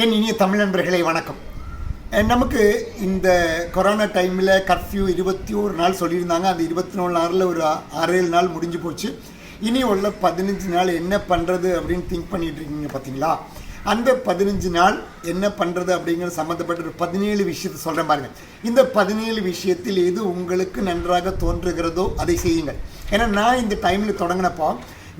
என் இனிய தமிழ் நண்பர்களே வணக்கம். நமக்கு இந்த கொரோனா டைமில் கர்ஃப்யூ 21 நாள் சொல்லியிருந்தாங்க. அந்த 24 நாளில் ஒரு 6-7 நாள் முடிஞ்சு போச்சு. இனி உள்ள 15 நாள் என்ன பண்ணுறது அப்படின்னு திங்க் பண்ணிகிட்டு இருக்கீங்க பார்த்தீங்களா? அந்த 15 நாள் என்ன பண்ணுறது அப்படிங்கிற சம்மந்தப்பட்ட ஒரு 17 விஷயத்தை சொல்கிறேன் பாருங்கள். இந்த 17 விஷயத்தில் எது உங்களுக்கு நன்றாக தோன்றுகிறதோ அதை செய்யுங்கள். ஏன்னா நான் இந்த டைமில் தொடங்கினப்போ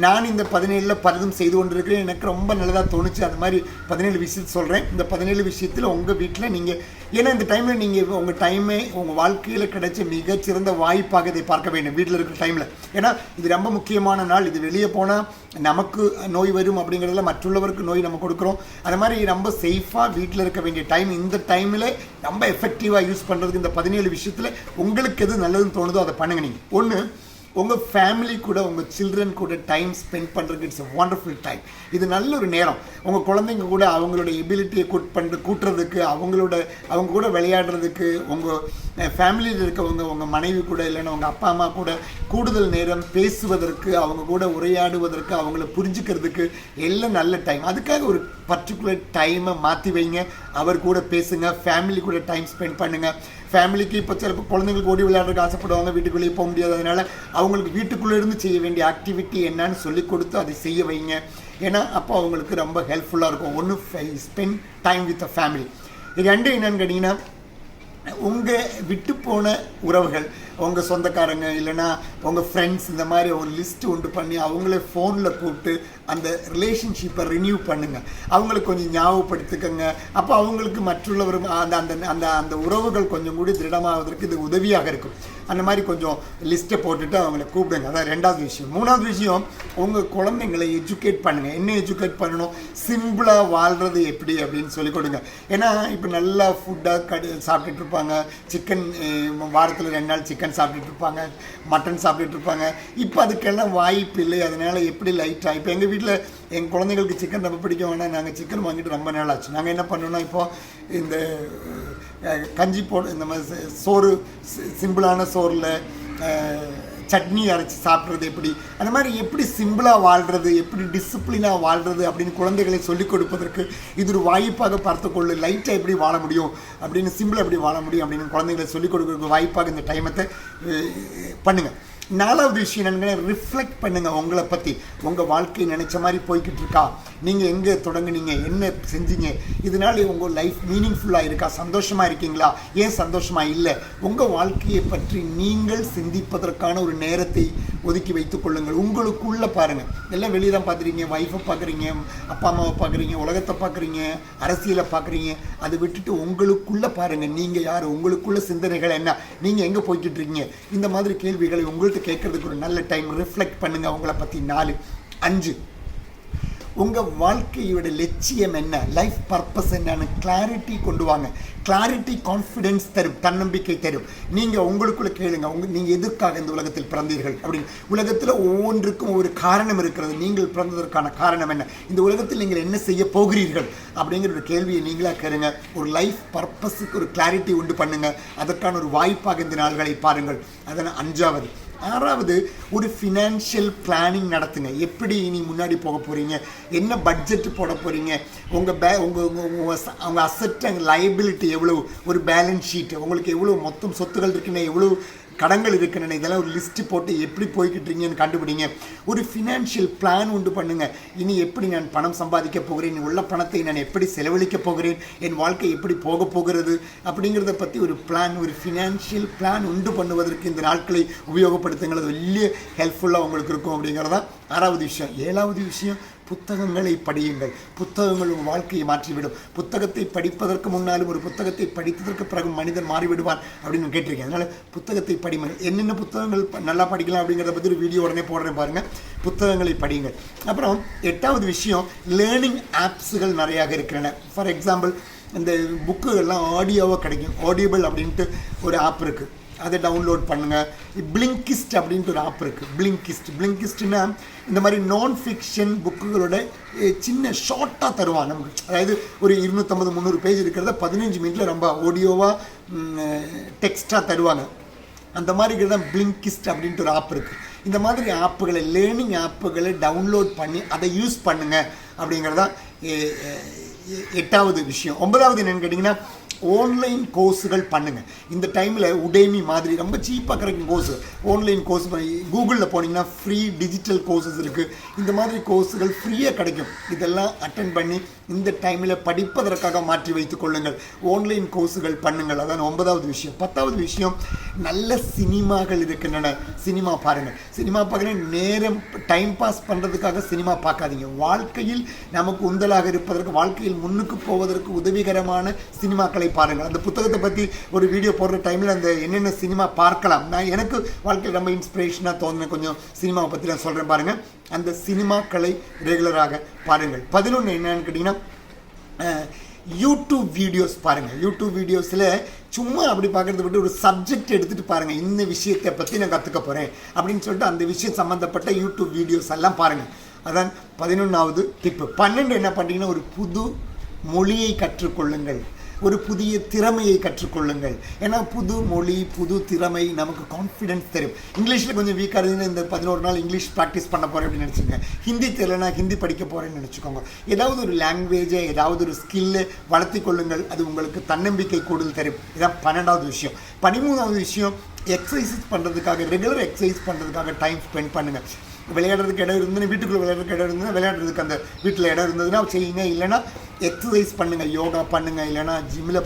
நான் இந்த 17 பலதும் செய்து கொண்டிருக்கிறேன். எனக்கு ரொம்ப நல்லதாக தோணுச்சு. அது மாதிரி 17 விஷயத்தை சொல்கிறேன். இந்த 17 விஷயத்தில் உங்கள் வீட்டில் நீங்கள், ஏன்னா இந்த டைமில் நீங்கள் உங்கள் டைமே உங்கள் வாழ்க்கையில் கிடைச்ச மிகச்சிறந்த வாய்ப்பாக இதை பார்க்க வேண்டும் வீட்டில் இருக்கிற டைமில். ஏன்னா இது ரொம்ப முக்கியமான நாள். இது வெளியே போனால் நமக்கு நோய் வரும் அப்படிங்கிறதுல மற்றவருக்கு நோய் நம்ம கொடுக்குறோம். அது மாதிரி ரொம்ப சேஃபாக வீட்டில் இருக்க வேண்டிய டைம். இந்த டைமில் ரொம்ப எஃபெக்டிவாக யூஸ் பண்ணுறதுக்கு இந்த 17 விஷயத்தில் உங்களுக்கு எது நல்லதுன்னு தோணுதோ அதை பண்ணுங்க. நீங்கள் ஒன்று, உங்கள் ஃபேமிலி கூட உங்கள் சில்ட்ரன் கூட டைம் ஸ்பெண்ட் பண்ணுறதுக்கு இட்ஸ் எ வண்டர்ஃபுல் டைம். இது நல்ல ஒரு நேரம். உங்கள் குழந்தைங்க கூட அவங்களோட எபிலிட்டியை கூட்டுறதுக்கு, அவங்க கூட விளையாடுறதுக்கு, உங்கள் ஃபேமிலியில் இருக்கவங்க உங்கள் மனைவி கூட இல்லைன்னா உங்கள் அப்பா அம்மா கூட கூடுதல் நேரம் பேசுவதற்கு, அவங்க கூட உரையாடுவதற்கு, அவங்கள புரிஞ்சுக்கிறதுக்கு எல்லாம் நல்ல டைம். அதுக்காக ஒரு பர்டிகுலர் டைமை மாற்றி வைங்க. அவர் கூட பேசுங்க, ஃபேமிலி கூட டைம் ஸ்பெண்ட் பண்ணுங்கள். ஃபேமிலிக்கு இப்போ சிலப்போ குழந்தைங்களுக்கு ஓடி விளையாடுறதுக்கு ஆசைப்படுவாங்க, வீட்டுக்குள்ளேயே போக முடியாது. அதனால் அவங்களுக்கு வீட்டுக்குள்ளே இருந்து செய்ய வேண்டிய ஆக்டிவிட்டி என்னன்னு சொல்லி கொடுத்து அதை செய்ய வைங்க. ஏன்னா அப்போ அவங்களுக்கு ரொம்ப ஹெல்ப்ஃபுல்லாக இருக்கும். ஒன்று, spend time with a family. இது ரெண்டு என்னன்னு கேட்டிங்கன்னா, உங்கள் விட்டு போன உறவுகள், உங்கள் சொந்தக்காரங்க இல்லைன்னா உங்கள் ஃப்ரெண்ட்ஸ், இந்த மாதிரி ஒரு லிஸ்ட்டு உண்டு பண்ணி அவங்கள ஃபோனில் கூப்பிட்டு அந்த ரிலேஷன்ஷிப்பை ரினியூ பண்ணுங்கள். அவங்களுக்கு கொஞ்சம் ஞாபகப்படுத்திக்கங்க. அப்போ அவங்களுக்கு மற்றவர் அந்த அந்த அந்த அந்த உறவுகள் கொஞ்சம் கூட திருடமாவதற்கு இது உதவியாக இருக்கும். அந்த மாதிரி கொஞ்சம் லிஸ்ட்டை போட்டுட்டு அவங்கள கூப்பிடுங்க. அதான் ரெண்டாவது விஷயம். மூணாவது விஷயம், உங்கள் குழந்தைங்களை எஜுகேட் பண்ணுங்கள். என்ன எஜுகேட் பண்ணணும்? சிம்பிளாக வாழ்கிறது எப்படி அப்படின்னு சொல்லிக் கொடுங்க. ஏன்னா இப்போ நல்லா ஃபுட்டாக சாப்பிட்டுட்டு இருப்பாங்க. சிக்கன் வாரத்தில் 2 நாள் சிக்கன் சாப்பிட்டுட்டு இருப்பாங்க, மட்டன் சாப்பிட்டுட்டு இருப்பாங்க. இப்போ அதுக்கெல்லாம் வாய்ப்பு இல்லை. அதனால் எப்படி லைட்டாக, இப்போ எங்கள் வீட்டில் எங்கள் குழந்தைங்களுக்கு சிக்கன் ரொம்ப பிடிக்கும். வேணால் நாங்கள் சிக்கன் வாங்கிட்டு ரொம்ப நாள் ஆச்சு. நாங்கள் என்ன பண்ணோன்னா, இப்போது இந்த கஞ்சி இந்த மாதிரி சோறு, சிம்பிளான சோறில் சட்னி அரைச்சி சாப்பிட்றது எப்படி, அந்த மாதிரி எப்படி சிம்பிளாக வாழ்கிறது, எப்படி டிசிப்ளினாக வாழ்கிறது அப்படின்னு குழந்தைகளை சொல்லிக் கொடுப்பதற்கு இது ஒரு வாய்ப்பாக பார்த்துக்கொள்ளு. லைட்டாக எப்படி வாழ முடியும் அப்படின்னு, சிம்பிளாக எப்படி வாழ முடியும் அப்படின்னு குழந்தைகளை சொல்லிக் கொடுக்குறதுக்கு வாய்ப்பாக இந்த டைமத்தை பண்ணுங்கள். நாலாவது விஷயம் என்னங்க, ரிஃப்ளெக்ட் பண்ணுங்கள். உங்களை பற்றி, உங்கள் வாழ்க்கை நினச்ச மாதிரி போய்கிட்டு இருக்கா? நீங்கள் எங்கே தொடங்குனீங்க? என்ன செஞ்சீங்க? இதனால உங்கள் லைஃப் மீனிங்ஃபுல்லாக இருக்கா? சந்தோஷமாக இருக்கீங்களா? ஏன் சந்தோஷமாக இல்லை? உங்கள் வாழ்க்கையை பற்றி நீங்கள் சிந்திப்பதற்கான ஒரு நேரத்தை ஒதுக்கி வைத்துக் கொள்ளுங்கள். உங்களுக்குள்ளே பாருங்கள். எல்லாம் வெளியே தான் பார்க்குறீங்க, ஒய்ஃபை பார்க்குறீங்க, அப்பா அம்மாவை பார்க்குறீங்க, உலகத்தை பார்க்குறீங்க, அரசியலை பார்க்குறீங்க. அதை விட்டுட்டு உங்களுக்குள்ளே பாருங்கள். நீங்கள் யார்? உங்களுக்குள்ள சிந்தனைகள் என்ன? நீங்கள் எங்கே போய்கிட்டு இருக்கீங்க? இந்த மாதிரி கேள்விகளை உங்கள்கிட்ட கேட்கறதுக்கு ஒரு நல்ல டைம். ரிஃப்ளெக்ட் பண்ணுங்க உங்களை பற்றி. 4. 5, உங்கள் வாழ்க்கையோட லட்சியம் என்ன? லைஃப் பர்பஸ் என்னன்னு கிளாரிட்டி கொண்டு வாங்க. கிளாரிட்டி கான்ஃபிடென்ஸ் தரும், தன்னம்பிக்கை தரும். நீங்கள் உங்களுக்குள்ளே கேளுங்க, நீங்கள் எதற்காக இந்த உலகத்தில் பிறந்தீர்கள் அப்படின்னு. உலகத்தில் ஒவ்வொன்றுக்கும் ஒரு காரணம் இருக்கிறது. நீங்கள் பிறந்ததற்கான காரணம் என்ன? இந்த உலகத்தில் நீங்கள் என்ன செய்ய போகிறீர்கள் அப்படிங்கிற ஒரு கேள்வியை நீங்களாக கேளுங்க. ஒரு லைஃப் பர்பஸுக்கு ஒரு கிளாரிட்டி உண்டு பண்ணுங்க. அதற்கான ஒரு வாய்ப்பாக இந்த நாள்களை பாருங்கள். அதனால் 5வது. 6வது, ஒரு ஃபினான்ஷியல் பிளானிங் நடத்துங்க. எப்படி இனி முன்னாடி போக போகிறீங்க? என்ன பட்ஜெட் போட போகிறீங்க? உங்கள் அசெட் அண்ட் லைபிலிட்டி எவ்வளோ, ஒரு பேலன்ஸ் ஷீட், உங்களுக்கு எவ்வளோ மொத்தம் சொத்துகள் இருக்குன்னு, எவ்வளோ கடன்கள் இருக்குன்னு, இதெல்லாம் ஒரு லிஸ்ட்டு போட்டு எப்படி போய்கிட்டுருங்கன்னு கண்டுபிடிங்க. ஒரு ஃபினான்ஷியல் பிளான் உண்டு பண்ணுங்கள். இனி எப்படி நான் பணம் சம்பாதிக்க போகிறேன், உள்ள பணத்தை நான் எப்படி செலவழிக்க போகிறேன், என் வாழ்க்கை எப்படி போக போகிறது அப்படிங்கிறத பற்றி ஒரு பிளான், ஒரு ஃபினான்ஷியல் பிளான் உண்டு பண்ணுவதற்கு இந்த நாட்களை உபயோகப்படுத்துங்கள். அது வெளியே ஹெல்ப்ஃபுல்லாக உங்களுக்கு இருக்கும் அப்படிங்கிறதான் 6வது விஷயம். 7வது விஷயம், புத்தகங்களை படியுங்கள். புத்தகங்கள் உங்கள் வாழ்க்கையை மாற்றிவிடும். புத்தகத்தை படிப்பதற்கு முன்னாலும் ஒரு புத்தகத்தை படித்ததற்கு பிறகு மனிதன் மாறிவிடுவான் அப்படின்னு கேட்டிருக்கேன். அதனால் புத்தகத்தை படியுங்கள். என்னென்ன புத்தகங்கள் நல்லா படிக்கலாம் அப்படிங்கிறத பற்றி ஒரு வீடியோ உடனே போடுறேன் பாருங்கள். புத்தகங்களை படியுங்கள். அப்புறம் 8வது விஷயம், லேர்னிங் ஆப்ஸுகள் நிறையாக இருக்கின்றன. ஃபார் எக்ஸாம்பிள், இந்த புக்குகள்லாம் ஆடியோவாக கிடைக்கும். ஆடியபிள் அப்படின்ட்டு ஒரு ஆப் இருக்குது, அதை டவுன்லோட் பண்ணுங்கள். பிளிங்கிஸ்ட் அப்படின்ட்டு ஒரு ஆப் இருக்குது. பிளிங்கிஸ்ட்னா இந்த மாதிரி நான் ஃபிக்ஷன் புக்குகளோட சின்ன ஷார்ட்டாக தருவான் நமக்கு. அதாவது ஒரு 250-300 பேஜ் இருக்கிறத 15 மினிட்டில் ரொம்ப ஆடியோவாக டெக்ஸ்ட்டாக தருவாங்க. அந்த மாதிரி தான் பிளிங்கிஸ்ட் அப்படின்ட்டு ஒரு ஆப் இருக்குது. இந்த மாதிரி ஆப்புகளை, லேர்னிங் ஆப்புகளை டவுன்லோட் பண்ணி அதை யூஸ் பண்ணுங்கள் அப்படிங்கிறதான் எட்டாவது விஷயம். ஒன்பதாவது என்னென்னு கேட்டிங்கன்னா, ஆன்லைன் கோர்ஸுகள் பண்ணுங்கள். இந்த டைமில் உடேமி மாதிரி ரொம்ப சீப்பாக கிடைக்கும் கோர்ஸு, ஆன்லைன் கோர்ஸ் கூகுளில் போனீங்கன்னா ஃப்ரீ டிஜிட்டல் கோர்ஸஸ் இருக்குது. இந்த மாதிரி கோர்ஸுகள் ஃப்ரீயாக கிடைக்கும். இதெல்லாம் அட்டன் பண்ணி இந்த டைமில் படிப்பதற்காக மாற்றி வைத்துக் கொள்ளுங்கள். ஆன்லைன் கோர்ஸுகள் பண்ணுங்கள். அதான் 9வது விஷயம். 10வது விஷயம், நல்ல சினிமாக்கள் இருக்கின்றன, சினிமா பாருங்கள். சினிமா பார்க்குற நேரம் டைம் பாஸ் பண்ணுறதுக்காக சினிமா பார்க்காதீங்க. வாழ்க்கையில் நமக்கு உந்தலாக இருப்பதற்கு, வாழ்க்கையில் முன்னுக்கு போவதற்கு உதவிகரமான சினிமாக்களை பாருங்கள். அந்த புத்தகத்தை பற்றி ஒரு வீடியோ போடுற டைமில் அந்த என்னென்ன சினிமா பார்க்கலாம், நான் எனக்கு வாழ்க்கையில் ரொம்ப இன்ஸ்பிரேஷனாக தோணுன கொஞ்சம் சினிமாவை பற்றி நான் சொல்கிறேன் பாருங்கள். அந்த சினிமாக்களை ரெகுலராக பாருங்கள். 11 என்னன்னு கேட்டிங்கன்னா, யூடியூப் வீடியோஸ் பாருங்கள். யூடியூப் வீடியோஸில் சும்மா அப்படி பார்க்குறத விட்டு ஒரு சப்ஜெக்ட் எடுத்துகிட்டு பாருங்கள். இந்த விஷயத்தை பற்றி நான் கற்றுக்க போகிறேன் அப்படின்னு சொல்லிட்டு அந்த விஷயம் சம்மந்தப்பட்ட யூடியூப் வீடியோஸ் எல்லாம் பாருங்கள். அதான் 11வது டிப்பு. 12 என்ன பண்ணுறீங்கன்னா, ஒரு புது மொழியை கற்றுக்கொள்ளுங்கள், ஒரு புதிய திறமையை கற்றுக்கொள்ளுங்கள். ஏன்னா புது மொழி, புது திறமை நமக்கு கான்ஃபிடென்ஸ் தரும். இங்கிலீஷில் கொஞ்சம் வீக்காக இருந்ததுன்னு இந்த 11 நாள் இங்கிலீஷ் ப்ராக்டிஸ் பண்ண போகிறேன் அப்படின்னு நினச்சிக்கோங்க. ஹிந்தி தெரியலனா ஹிந்தி படிக்க போகிறேன்னு நினச்சிக்கோங்க. ஏதாவது ஒரு லாங்குவேஜை, ஏதாவது ஒரு ஸ்கில்லை வளர்த்தி கொள்ளுங்கள். அது உங்களுக்கு தன்னம்பிக்கை கூடுதல் தரும். இதுதான் 12வது விஷயம். 13வது விஷயம், எக்ஸசைஸ் பண்ணுறதுக்காக, ரெகுலர் எக்ஸசைஸ் பண்ணுறதுக்காக டைம் ஸ்பெண்ட் பண்ணுங்கள். விளையாடுறதுக்கு இடம் இருந்ததுன்னா, வீட்டுக்குள்ளே விளையாடுறதுக்கு இடம் இருந்ததுன்னா விளையாடுறதுக்கு அந்த வீட்டில் இடம் இருந்ததுன்னா செய்யுங்க. இல்லைனா எக்ஸசைஸ் பண்ணுங்கள், யோகா பண்ணுங்கள். இல்லைனா ஜிம்மில்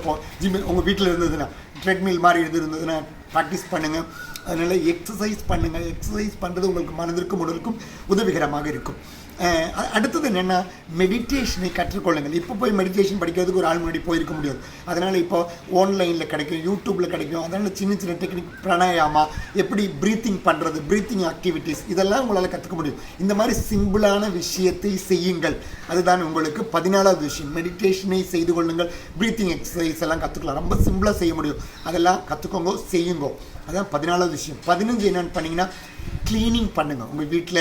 உங்கள் வீட்டில் இருந்ததுன்னா ட்ரெட்மில் மாதிரி இருந்ததுன்னா ப்ராக்டிஸ் பண்ணுங்கள். அதனால் எக்ஸசைஸ் பண்ணுங்கள். எக்ஸசைஸ் பண்ணுறது உங்களுக்கு மனதிற்கும் உடலுக்கும் உதவிகரமாக இருக்கும். அடுத்தது என்னென்னா, மெடிடேஷனை கற்றுக்கொள்ளுங்கள். இப்போ போய் மெடிடேஷன் படிக்கிறதுக்கு ஒரு ஆள் முன்னாடி போயிருக்க முடியாது. அதனால் இப்போ ஆன்லைனில் கிடைக்கும், யூடியூப்பில் கிடைக்கும். அதனால் சின்ன சின்ன டெக்னிக், பிராணாயாமா, எப்படி ப்ரீத்திங் பண்ணுறது, ப்ரீத்திங் ஆக்டிவிட்டீஸ், இதெல்லாம் உங்களால் கற்றுக்க முடியும். இந்த மாதிரி சிம்பிளான விஷயத்தை செய்யுங்கள். அதுதான் உங்களுக்கு 14வது விஷயம். மெடிடேஷனை செய்து கொள்ளுங்கள். ப்ரீத்திங் எக்ஸசைஸ் எல்லாம் கற்றுக்கலாம். ரொம்ப சிம்பிளாக செய்ய முடியும். அதெல்லாம் கற்றுக்கோங்க, செய்யுங்க. அதான் 14வது விஷயம். 15 என்னென்னு பண்ணிங்கன்னா, க்ளீனிங் பண்ணுங்கள். உங்கள் வீட்டில்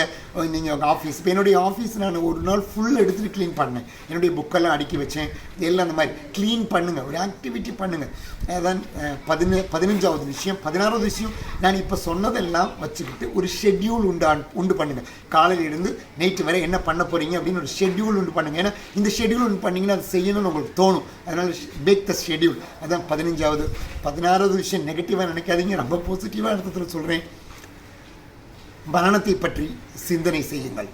நீங்கள் உங்கள் ஆஃபீஸ், இப்போ என்னுடைய ஆஃபீஸ் நான் ஒரு நாள் ஃபுல் எடுத்துகிட்டு க்ளீன் பண்ணேன். என்னுடைய புக்கெல்லாம் அடுக்கி வச்சேன். எல்லாம் அந்த மாதிரி க்ளீன் பண்ணுங்கள், ஒரு ஆக்டிவிட்டி பண்ணுங்கள். அதான் 15வது விஷயம். 16வது விஷயம், நான் இப்போ சொன்னதெல்லாம் வச்சுக்கிட்டு ஒரு ஷெட்யூல் உண்டு பண்ணுங்கள். காலையில் இருந்து நைட்டு வரை என்ன பண்ண போகிறீங்க அப்படின்னு ஒரு ஷெட்யூல் உண்டு பண்ணுங்கள். ஏன்னா இந்த ஷெட்யூல் உண்டு பண்ணிங்கன்னா அது செய்யணும்னு உங்களுக்கு தோணும். அதனால் மேக் த ஷெட்யூல். அதான் 15வது. 16வது விஷயம், நெகட்டிவாக நினைக்காதீங்க, ரொம்ப பாசிட்டிவாக அர்த்தத்தில் சொல்கிறேன். மரணத்தை பற்றி சிந்தனை செய்யுங்கள்.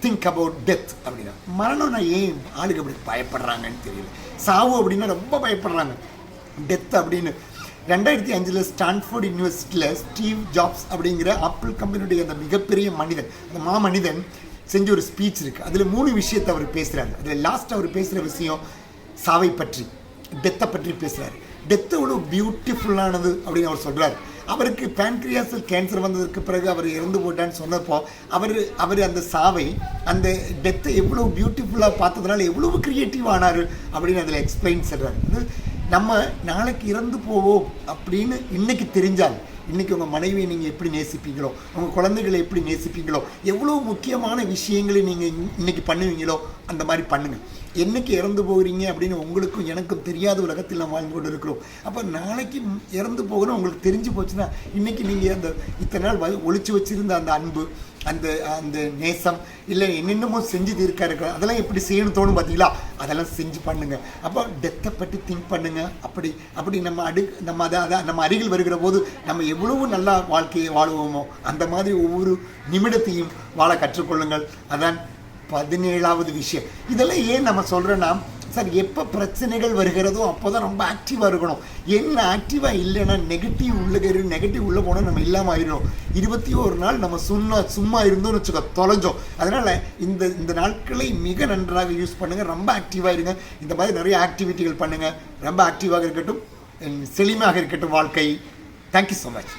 Think about death. அப்படின்னா மரணம்னா ஏன் ஆளுக்கு அப்படி பயப்படுறாங்கன்னு தெரியல. சாவு அப்படின்னா ரொம்ப பயப்படுறாங்க. டெத் அப்படின்னு 2005 ஸ்டான்ஃபோர்ட் யூனிவர்சிட்டியில் ஸ்டீவ் ஜாப்ஸ் அப்படிங்கிற ஆப்பிள் கம்பெனியுடைய அந்த மிகப்பெரிய மனிதன், அந்த மாமனிதன் செஞ்ச ஒரு ஸ்பீச் இருக்குது. அதில் 3 விஷயத்தை அவர் பேசுகிறாரு. அதில் லாஸ்ட் அவர் பேசுகிற விஷயம் சாவை பற்றி, டெத்தை பற்றி பேசுகிறார். டெத்து எவ்வளோ பியூட்டிஃபுல்லானது அப்படின்னு அவர் சொல்கிறார். அவருக்கு பேன்க்ரியாஸில் கேன்சர் வந்ததற்கு பிறகு அவர் இறந்து போட்டான்னு சொன்னப்போ அவர் அந்த சாவை, அந்த டெத்தை எவ்வளோ பியூட்டிஃபுல்லாக பார்த்ததுனால எவ்வளோ க்ரியேட்டிவ் ஆனார் அப்படின்னு அதில் எக்ஸ்பிளைன் சொல்கிறார். நம்ம நாளைக்கு இறந்து போவோம் அப்படின்னு இன்றைக்கி தெரிஞ்சால், இன்றைக்கி உங்கள் மனைவியை நீங்கள் எப்படி நேசிப்பீங்களோ, உங்கள் குழந்தைகளை எப்படி நேசிப்பீங்களோ, எவ்வளோ முக்கியமான விஷயங்களை நீங்கள் இன்றைக்கி பண்ணுவீங்களோ அந்த மாதிரி பண்ணுங்கள். என்றைக்கு இறந்து போகிறீங்க அப்படின்னு உங்களுக்கும் எனக்கும் தெரியாத உலகத்தில் நம்ம வாழ்ந்து கொண்டு இருக்கிறோம். அப்போ நாளைக்கு இறந்து போகணும் உங்களுக்கு தெரிஞ்சு போச்சுன்னா, இன்றைக்கி நீங்கள் அந்த இத்தனை நாள் ஒழிச்சு வச்சுருந்த அந்த அன்பு, அந்த நேசம், இல்லை என்னென்னமோ செஞ்சு தீர்க்காரு, அதெல்லாம் எப்படி செய்யணும் தோணும் பார்த்தீங்களா, அதெல்லாம் செஞ்சு பண்ணுங்கள். அப்போ டெத்தை பற்றி திங்க் பண்ணுங்கள். அப்படி நம்ம அருகில் வருகிற போது நம்ம எவ்வளவு நல்லா வாழ்க்கையை வாழுவோமோ அந்த மாதிரி ஒவ்வொரு நிமிடத்தையும் வாழ கற்றுக்கொள்ளுங்கள். அதான் 17வது விஷயம். இதெல்லாம் ஏன் நம்ம சொல்கிறோன்னா, சார் எப்போ பிரச்சனைகள் வருகிறதோ அப்போ தான் ரொம்ப ஆக்டிவாக இருக்கணும். என்ன ஆக்டிவாக இல்லைன்னா நெகட்டிவ் உள்ளே போனால் நம்ம இல்லாமல் ஆயிடும். 21 நாள் நம்ம சும்மா இருந்தோம்னு வச்சுக்கோ, தொலைஞ்சோம். அதனால் இந்த நாட்களை மிக நன்றாக யூஸ் பண்ணுங்கள். ரொம்ப ஆக்டிவாக இருங்க. இந்த மாதிரி நிறைய ஆக்டிவிட்டிகள் பண்ணுங்கள். ரொம்ப ஆக்டிவாக இருக்கட்டும், செழிமையாக இருக்கட்டும் வாழ்க்கை. Thank you so much.